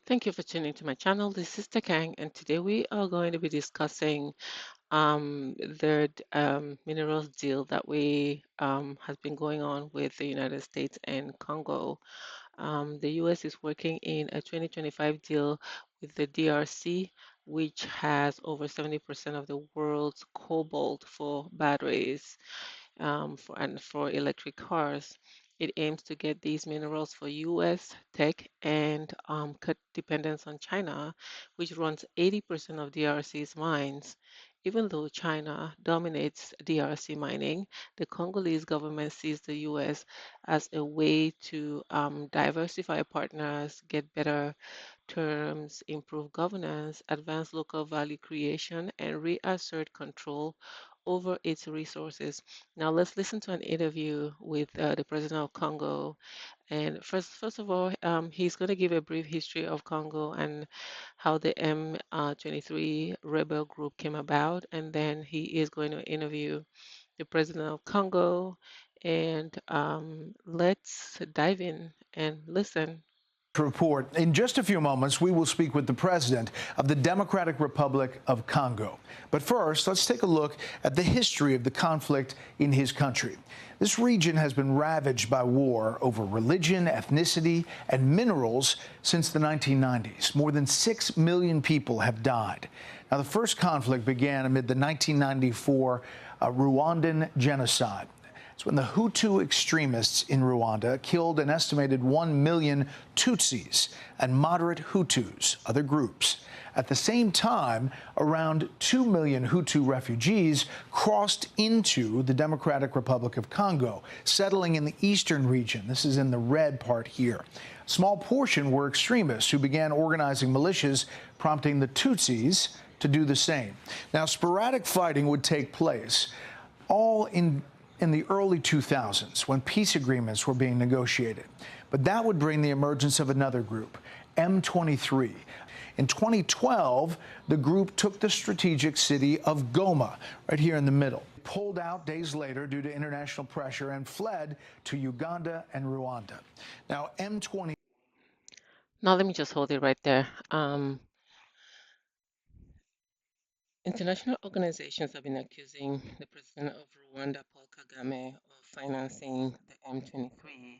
Thank you for tuning to my channel. This is Kang, and today we are going to be discussing the minerals deal that we has been going on with the United States and Congo. The U.S. is working in a 2025 deal with the DRC, which has over 70% of the world's cobalt for batteries for electric cars. It aims to get these minerals for U.S. tech and cut dependence on China, which runs 80% of DRC's mines. Even though China dominates DRC mining, the Congolese government sees the U.S. as a way to diversify partners, get better terms, improve governance, advance local value creation, and reassert control over its resources. Now, let's listen to an interview with the president of Congo. And first of all, he's going to give a brief history of Congo and how the M23 rebel group came about. And then he is going to interview the president of Congo. And let's dive in and listen. Report. In just a few moments, we will speak with the president of the Democratic Republic of Congo. But first, let's take a look at the history of the conflict in his country. This region has been ravaged by war over religion, ethnicity, and minerals since the 1990s. More than 6 million people have died. Now, the first conflict began amid the 1994 Rwandan genocide. It's when the Hutu extremists in Rwanda killed an estimated 1 million Tutsis and moderate Hutus, other groups. At the same time, around 2 million Hutu refugees crossed into the Democratic Republic of Congo, settling in the eastern region. This is in the red part here. A small portion were extremists who began organizing militias, prompting the Tutsis to do the same. Now, sporadic fighting would take place, all in the early 2000s when peace agreements were being negotiated. But that would bring the emergence of another group, M23. In 2012, the group took the strategic city of Goma, right here in the middle. Pulled out days later due to international pressure and fled to Uganda and Rwanda. Now, M20. Now, let me just hold it right there. International organizations have been accusing the president of Rwanda, Paul Kagame, of financing the M23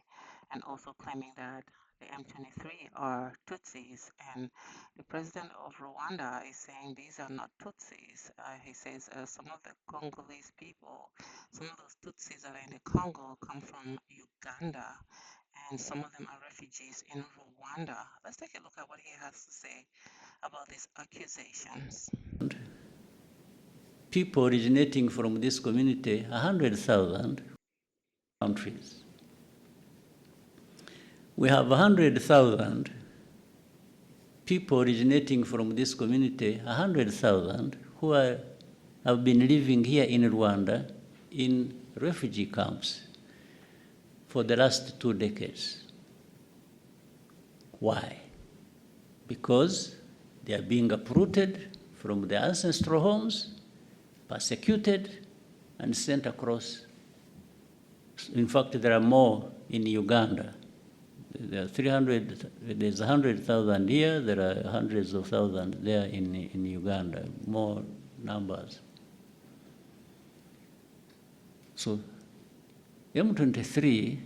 and also claiming that the M23 are Tutsis. And the president of Rwanda is saying these are not Tutsis. He says some of the Congolese people, some of those Tutsis that are in the Congo come from Uganda, and some of them are refugees in Rwanda. Let's take a look at what he has to say about these accusations. People originating from this community, 100,000 countries. We have 100,000 people originating from this community, 100,000 who have been living here in Rwanda in refugee camps for the last 2 decades. Why? Because they are being uprooted from their ancestral homes, persecuted, and sent across. In fact, there are more in Uganda. There are 300, there's 100,000 here, there are hundreds of thousands there in Uganda, more numbers. So M23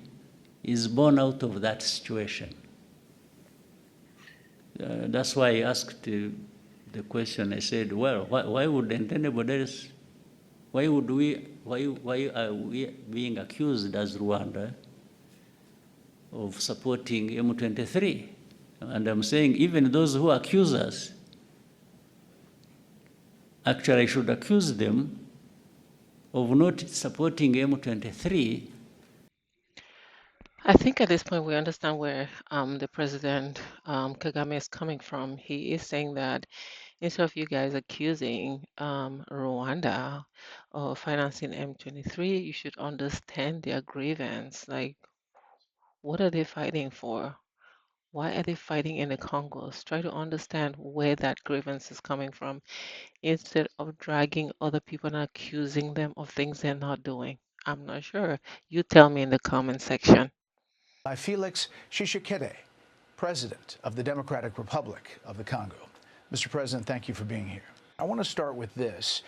is born out of that situation. That's why I asked the question. I said, well, why wouldn't anybody else, why are we being accused as Rwanda of supporting M23? And I'm saying even those who accuse us, actually I should accuse them of not supporting M23. I think at this point we understand where the president Kagame is coming from. He is saying that instead of you guys accusing Rwanda of financing M23, you should understand their grievance. Like, what are they fighting for? Why are they fighting in the Congos? Try to understand where that grievance is coming from instead of dragging other people and accusing them of things they're not doing. I'm not sure. You tell me in the comment section. By Felix Tshisekedi. President of the Democratic Republic of the Congo. Mr. President, thank you for being here. I want to start with this.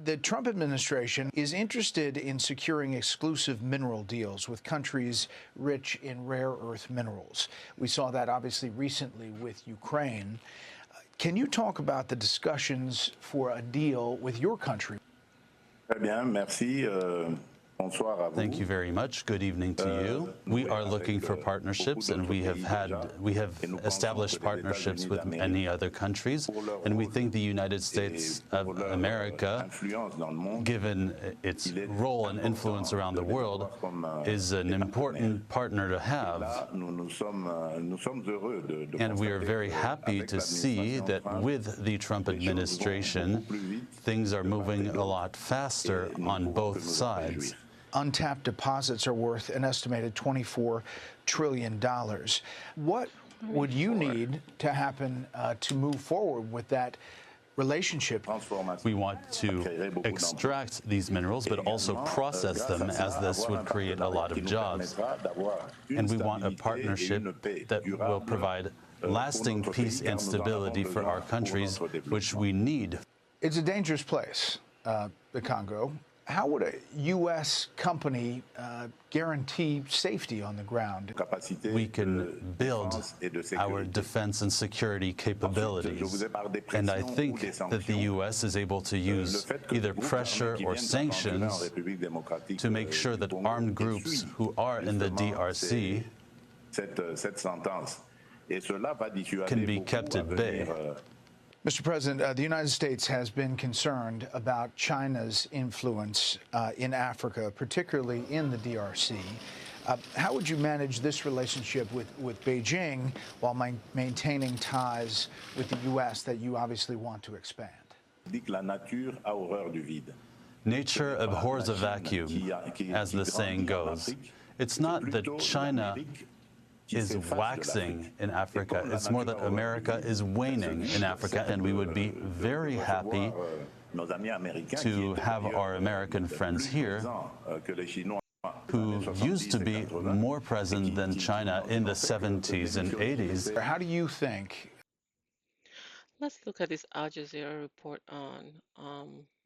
The Trump administration is interested in securing exclusive mineral deals with countries rich in rare earth minerals. We saw that obviously recently with Ukraine. Can you talk about the discussions for a deal with your country? Très bien, merci. Bonsoir à vous. Thank you very much. Good evening to you. We are looking for partnerships, and we have established partnerships with many other countries, and we think the United States of America, given its role and influence around the world, is an important partner to have. And we are very happy to see that with the Trump administration, things are moving a lot faster on both sides. Untapped deposits are worth an estimated $24 trillion. What would you need to happen to move forward with that relationship? We want to extract these minerals, but also process them, as this would create a lot of jobs. And we want a partnership that will provide lasting peace and stability for our countries, which we need. It's a dangerous place, the Congo. How would a U.S. company guarantee safety on the ground? We can build our defense and security capabilities. And I think that the U.S. is able to use either pressure or sanctions to make sure that armed groups who are in the DRC can be kept at bay. Mr. President, the United States has been concerned about China's influence in Africa, particularly in the DRC. How would you manage this relationship with Beijing while maintaining ties with the U.S. that you obviously want to expand? Nature abhors a vacuum, as the saying goes. It's not that China is waxing in Africa. It's more that America is waning in Africa, and we would be very happy to have our American friends here who used to be more present than China in the 70s and 80s. How do you think? Let's look at this Al Jazeera report on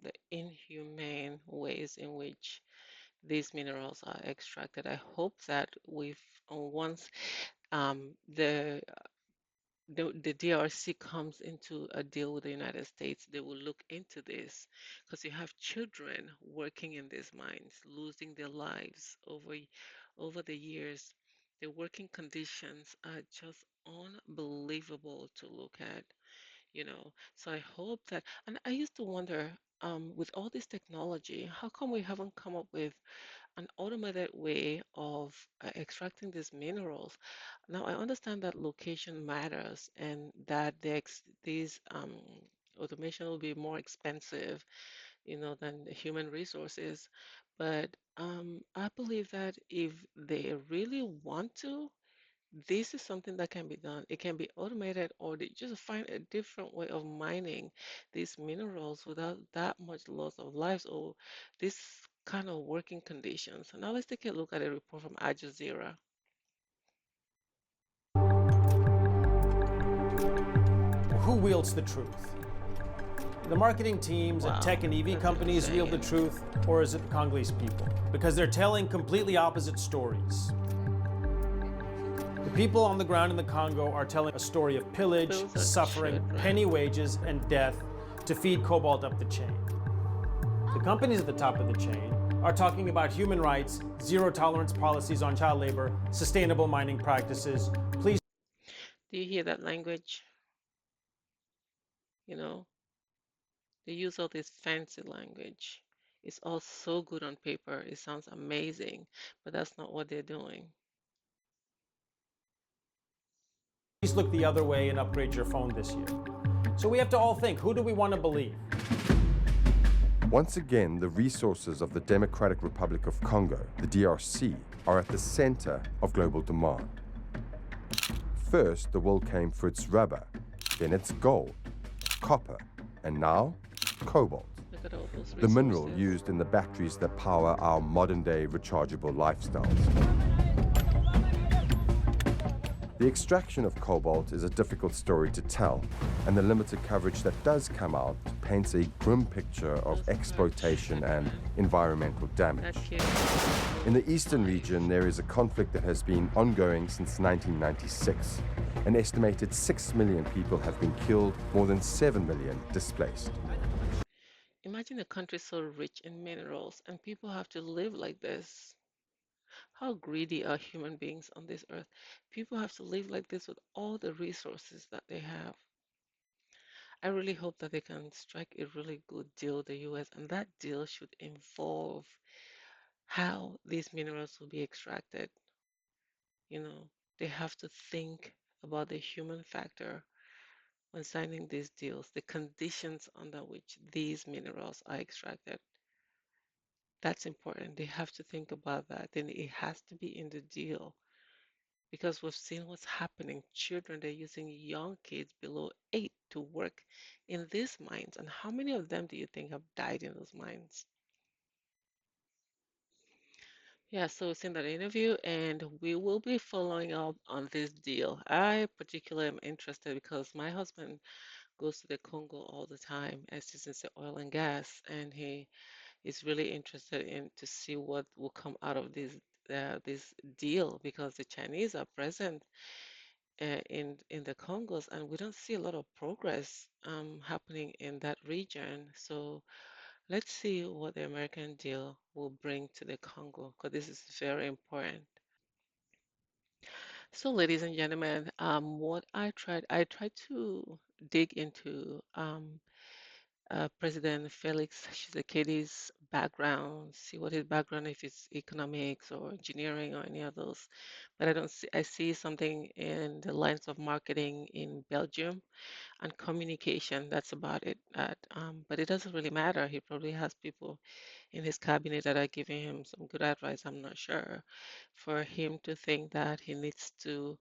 the inhumane ways in which these minerals are extracted. I hope that once the DRC comes into a deal with the United States, they will look into this, because you have children working in these mines, losing their lives over the years. The working conditions are just unbelievable to look at, So I hope that, and I used to wonder, with all this technology, how come we haven't come up with an automated way of extracting these minerals? Now, I understand that location matters and that these automation will be more expensive, than the human resources. But I believe that if they really want to, this is something that can be done. It can be automated, or they just find a different way of mining these minerals without that much loss of lives or this kind of working conditions. So now let's take a look at a report from Al Jazeera. Who wields the truth? The marketing teams at tech and EV companies wield the truth, or is it the Congolese people? Because they're telling completely opposite stories. The people on the ground in the Congo are telling a story of pillage, suffering, penny wages, and death to feed cobalt up the chain. The companies at the top of the chain are talking about human rights, zero-tolerance policies on child labor, sustainable mining practices. Please. Do you hear that language? They use all this fancy language. It's all so good on paper. It sounds amazing, but that's not what they're doing. Please look the other way and upgrade your phone this year. So we have to all think, who do we want to believe? Once again, the resources of the Democratic Republic of Congo, the DRC, are at the center of global demand. First, the world came for its rubber, then its gold, copper, and now cobalt, the mineral used in the batteries that power our modern-day rechargeable lifestyles. The extraction of cobalt is a difficult story to tell, and the limited coverage that does come out paints a grim picture of exploitation and environmental damage. In the eastern region, there is a conflict that has been ongoing since 1996. An estimated 6 million people have been killed, more than 7 million displaced. Imagine a country so rich in minerals and people have to live like this. How greedy are human beings on this earth? People have to live like this with all the resources that they have. I really hope that they can strike a really good deal with the US, and that deal should involve how these minerals will be extracted. You know, they have to think about the human factor when signing these deals, the conditions under which these minerals are extracted. That's important. They have to think about that. Then it has to be in the deal because we've seen what's happening. Children, they're using young kids below 8 to work in these mines. And how many of them do you think have died in those mines? Yeah, so it's in that interview, and we will be following up on this deal. I particularly am interested because my husband goes to the Congo all the time as he's into oil and gas, and he is really interested in to see what will come out of this deal because the Chinese are present in the Congos, and we don't see a lot of progress happening in that region. So let's see what the American deal will bring to the Congo, because this is very important. So, ladies and gentlemen, I tried to dig into President Felix Tshisekedi's background, see what his background, if it's economics or engineering or any of those. But I don't see, I see something in the lines of marketing in Belgium and communication. That's about it. But it doesn't really matter. He probably has people in his cabinet that are giving him some good advice. I'm not sure. For him to think that he needs to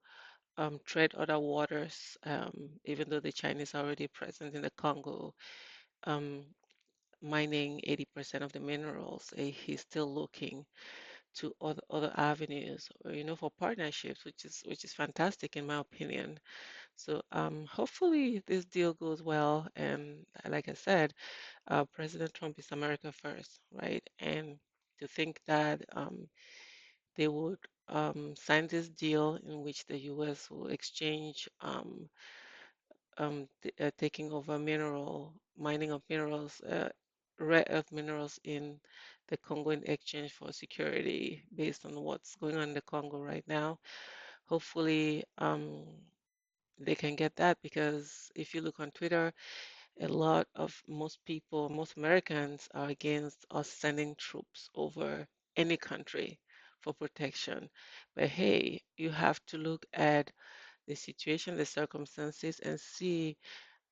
tread other waters, even though the Chinese are already present in the Congo, um, mining 80% of the minerals, he's still looking to other avenues, or, for partnerships, which is fantastic in my opinion. So hopefully this deal goes well. And like I said, President Trump is America first, right? And to think that they would sign this deal in which the U.S. will exchange taking over mining of minerals, rare earth minerals in the Congo in exchange for security based on what's going on in the Congo right now. Hopefully, they can get that because if you look on Twitter, a lot of most people, most Americans are against us sending troops over any country for protection. But hey, you have to look at the situation, the circumstances, and see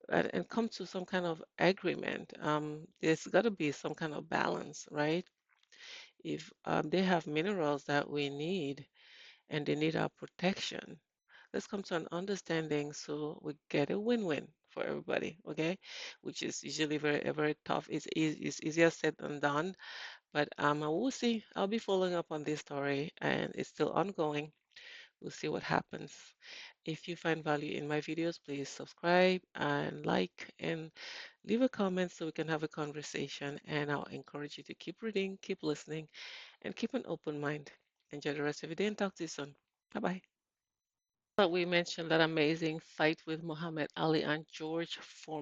and come to some kind of agreement. There's got to be some kind of balance, right? If they have minerals that we need and they need our protection, let's come to an understanding so we get a win-win for everybody, okay? Which is usually very tough. It's easier said than done, but we'll see. I'll be following up on this story, and it's still ongoing. We'll see what happens. If you find value in my videos, please subscribe and like and leave a comment so we can have a conversation. And I'll encourage you to keep reading, keep listening, and keep an open mind. Enjoy the rest of your day and talk to you soon. Bye bye. We mentioned that amazing fight with Muhammad Ali and George Foreman.